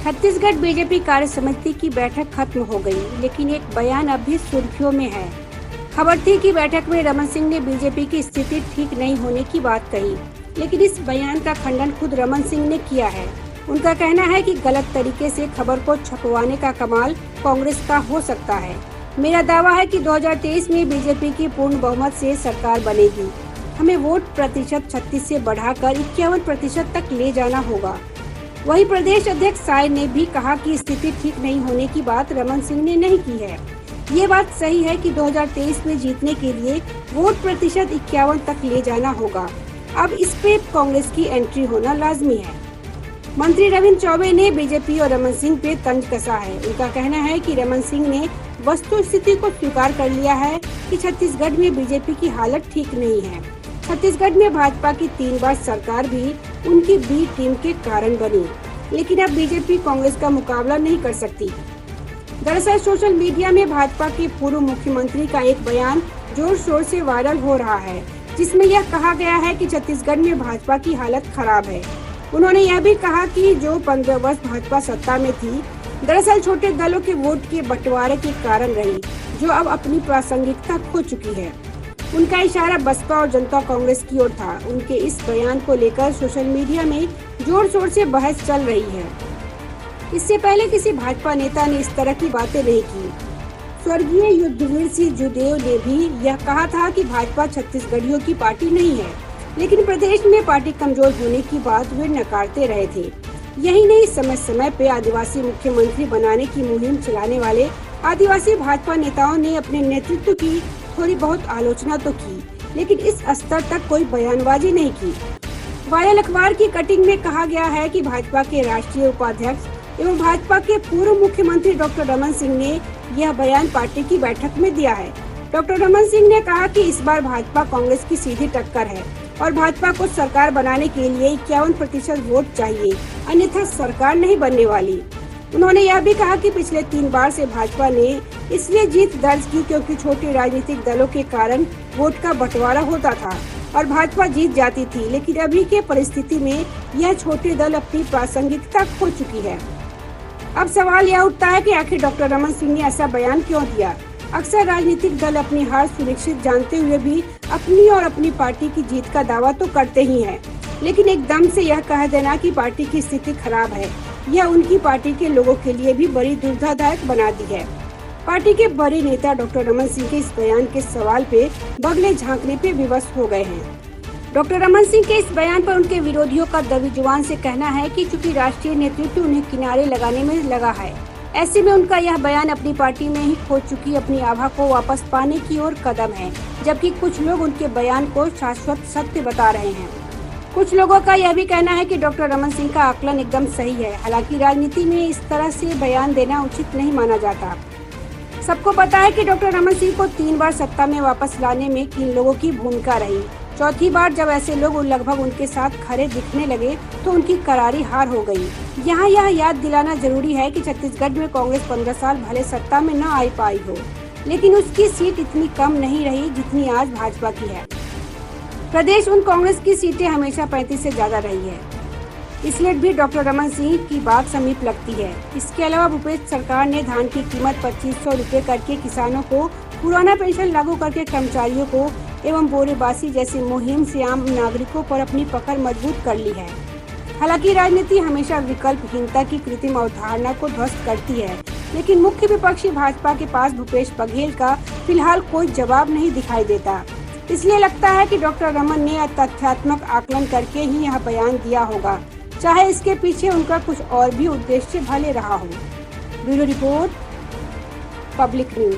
Chhattisgarh BJP कार्य समिति की बैठक खत्म हो गई, लेकिन एक बयान अब भी सुर्खियों में है। खबर थी कि बैठक में रमन सिंह ने बीजेपी की स्थिति ठीक नहीं होने की बात कही, लेकिन इस बयान का खंडन खुद रमन सिंह ने किया है। उनका कहना है कि गलत तरीके से खबर को छपवाने का कमाल कांग्रेस का हो सकता है। मेरा दावा है कि 2023 में बीजेपी की पूर्ण बहुमत से सरकार बनेगी। हमें वोट प्रतिशत 36 से बढ़ाकर 51% तक ले जाना होगा। वहीं प्रदेश अध्यक्ष साय ने भी कहा कि स्थिति ठीक नहीं होने की बात रमन सिंह ने नहीं की है। ये बात सही है कि 2023 में जीतने के लिए वोट प्रतिशत 51 तक ले जाना होगा। अब इस पे कांग्रेस की एंट्री होना लाजमी है। मंत्री रविंद्र चौबे ने बीजेपी और रमन सिंह पे तंज कसा है। उनका कहना है कि रमन सिंह ने वस्तु स्थिति को स्वीकार कर लिया है कि छत्तीसगढ़ में बीजेपी की हालत ठीक नहीं है। छत्तीसगढ़ में भाजपा की 3 बार सरकार भी उनकी बी टीम के कारण बनी, लेकिन अब बीजेपी कांग्रेस का मुकाबला नहीं कर सकती। दरअसल सोशल मीडिया में भाजपा के पूर्व मुख्यमंत्री का एक बयान जोर शोर से वायरल हो रहा है, जिसमें यह कहा गया है कि छत्तीसगढ़ में भाजपा की हालत खराब है। उन्होंने यह भी कहा कि जो 15 वर्ष भाजपा सत्ता में थी, दरअसल छोटे दलों के वोट के बंटवारे के कारण रही, जो अब अपनी प्रासंगिकता खो चुकी है। उनका इशारा बसपा और जनता कांग्रेस की ओर था। उनके इस बयान को लेकर सोशल मीडिया में जोर शोर से बहस चल रही है। इससे पहले किसी भाजपा नेता ने इस तरह की बातें नहीं की। स्वर्गीय युद्धवीर सिंह जुदेव ने भी यह कहा था कि भाजपा छत्तीसगढ़ियों की पार्टी नहीं है, लेकिन प्रदेश में पार्टी कमजोर होने की बात वे नकारते रहे थे। यही नहीं, समय समय पे आदिवासी मुख्यमंत्री बनाने की मुहिम चलाने वाले आदिवासी भाजपा नेताओं ने अपने नेतृत्व की थोड़ी बहुत आलोचना तो की, लेकिन इस स्तर तक कोई बयानबाजी नहीं की। वायरल अखबार की कटिंग में कहा गया है कि भाजपा के राष्ट्रीय उपाध्यक्ष एवं भाजपा के पूर्व मुख्यमंत्री डॉक्टर रमन सिंह ने यह बयान पार्टी की बैठक में दिया है। डॉक्टर रमन सिंह ने कहा कि इस बार भाजपा कांग्रेस की सीधी टक्कर है और भाजपा को सरकार बनाने के लिए 51% वोट चाहिए, अन्यथा सरकार नहीं बनने वाली। उन्होंने यह भी कहा कि पिछले 3 बार से भाजपा ने इसलिए जीत दर्ज की क्योंकि छोटे राजनीतिक दलों के कारण वोट का बंटवारा होता था और भाजपा जीत जाती थी, लेकिन अभी के परिस्थिति में यह छोटे दल अपनी प्रासंगिकता खो चुकी है। अब सवाल यह उठता है कि आखिर डॉक्टर रमन सिंह ने ऐसा बयान क्यों दिया। अक्सर राजनीतिक दल अपनी हार सुनिश्चित जानते हुए भी अपनी और अपनी पार्टी की जीत का दावा तो करते ही हैं, लेकिन एकदम से यह कह देना कि पार्टी की स्थिति खराब है, यह उनकी पार्टी के लोगों के लिए भी बड़ी दुविधादायक बना दी है। पार्टी के बड़े नेता डॉक्टर रमन सिंह के इस बयान के सवाल पे बगले झांकने पे विवश हो गए हैं। डॉक्टर रमन सिंह के इस बयान पर उनके विरोधियों का दबी जुबान से कहना है कि चूंकि राष्ट्रीय नेतृत्व उन्हें किनारे लगाने में लगा है, ऐसे में उनका यह बयान अपनी पार्टी में ही खो चुकी अपनी आभा को वापस पाने की ओर कदम है, जबकि कुछ लोग उनके बयान को शाश्वत सत्य बता रहे हैं। कुछ लोगों का यह भी कहना है कि डॉक्टर रमन सिंह का आकलन एकदम सही है। हालांकि राजनीति में इस तरह से बयान देना उचित नहीं माना जाता। सबको पता है कि डॉक्टर रमन सिंह को 3 बार सत्ता में वापस लाने में किन लोगों की भूमिका रही। चौथी बार जब ऐसे लोग लगभग उनके साथ खड़े दिखने लगे तो उनकी करारी हार हो गई। यहाँ यह याद दिलाना जरूरी है कि छत्तीसगढ़ में कांग्रेस 15 साल भले सत्ता में न आ पाई हो, लेकिन उसकी सीट इतनी कम नहीं रही जितनी आज भाजपा की है। प्रदेश उन कांग्रेस की सीटें हमेशा 35 से ज्यादा रही है, इसलिए भी डॉक्टर रमन सिंह की बात समीप लगती है। इसके अलावा भूपेश सरकार ने धान की कीमत 2500 रुपए करके किसानों को, पुराना पेंशन लागू करके कर्मचारियों को एवं बोरेबासी जैसी मुहिम से आम नागरिकों पर अपनी पकड़ मजबूत कर ली है। हालांकि राजनीति हमेशा विकल्पहीनता की कृत्रिम अवधारणा को ध्वस्त करती है, लेकिन मुख्य विपक्षी भाजपा के पास भूपेश बघेल का फिलहाल कोई जवाब नहीं दिखाई देता। इसलिए लगता है कि डॉक्टर रमन ने तथ्यात्मक आकलन करके ही यह बयान दिया होगा, चाहे इसके पीछे उनका कुछ और भी उद्देश्य भले रहा हो। Bureau report, public news.